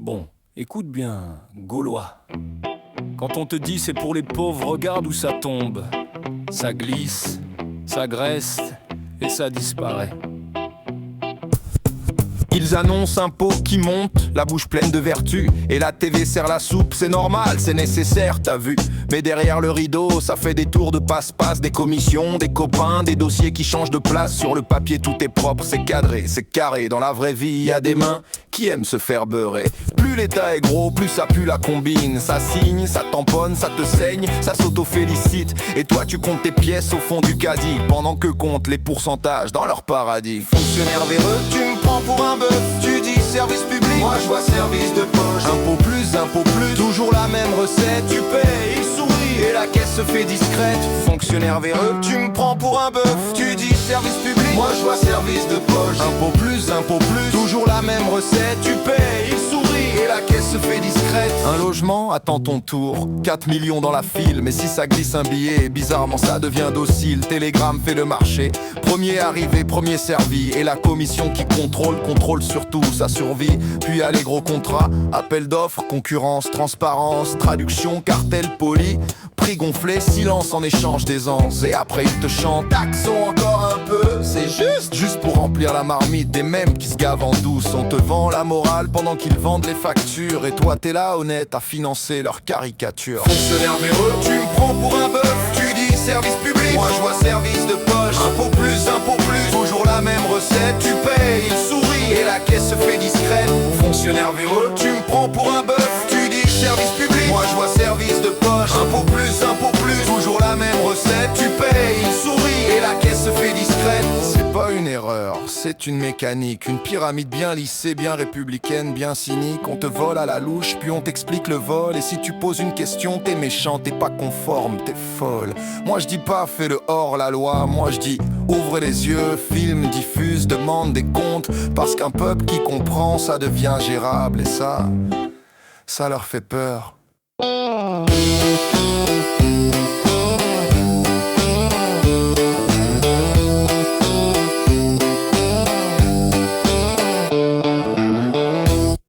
Bon, écoute bien, Gaulois. Quand on te dit c'est pour les pauvres, regarde où ça tombe. Ça glisse, ça graisse et ça disparaît. Ils annoncent un pot qui monte, la bouche pleine de vertu. Et la TV sert la soupe, c'est normal, c'est nécessaire, t'as vu. Mais derrière le rideau, ça fait des tours de passe-passe, des commissions, des copains, des dossiers qui changent de place. Sur le papier tout est propre, c'est cadré, c'est carré. Dans la vraie vie, y a des mains qui aiment se faire beurrer. Plus l'état est gros, plus ça pue la combine. Ça signe, ça tamponne, ça te saigne, ça s'auto-félicite. Et toi tu comptes tes pièces au fond du caddie, pendant que comptent les pourcentages dans leur paradis. Fonctionnaire véreux, tu me prends pour un bœuf. Tu dis service public, moi je vois service de poche. Impôt plus, toujours la même recette. Tu payes, il sourit et la caisse se fait discrète. Fonctionnaire véreux, tu me prends pour un bœuf. Tu dis service public, moi je vois service de poche. Impôt plus, toujours la même recette. Tu payes, il sourit et la caisse se fait discrète. Un logement, attends ton tour, 4 millions dans la file. Mais si ça glisse un billet, bizarrement ça devient docile. Télégramme fait le marché, premier arrivé, premier servi. Et la commission qui contrôle surtout sa survie. Puis y a les gros contrats, appel d'offres, concurrence, transparence, traduction, cartel poli. Prix gonflé, silence en échange d'aisance. Et après ils te chantent, taxons encore un peu. C'est juste pour remplir la marmite des mêmes qui se gavent en douce. On te vend la morale pendant qu'ils vendent les factures. Et toi t'es là honnête à financer leur caricature. Fonctionnaire véreux, tu me prends pour un bœuf. Tu dis service public, moi je vois service de poche. Impôt plus, toujours la même recette. Tu payes, il sourit et la caisse se fait discrète. Fonctionnaire véreux, tu me prends pour un bœuf. Tu dis service public, moi je vois service de poche. Impôt plus, toujours la même recette. Tu payes, il sourit et la caisse se fait discrète. C'est pas une erreur, c'est une mécanique. Une pyramide bien lissée, bien républicaine, bien cynique. On te vole à la louche, puis on t'explique le vol. Et si tu poses une question, t'es méchant, t'es pas conforme, t'es folle. Moi je dis pas fais le hors la loi, moi je dis ouvre les yeux, filme, diffuse, demande des comptes. Parce qu'un peuple qui comprend, ça devient gérable. Et ça leur fait peur.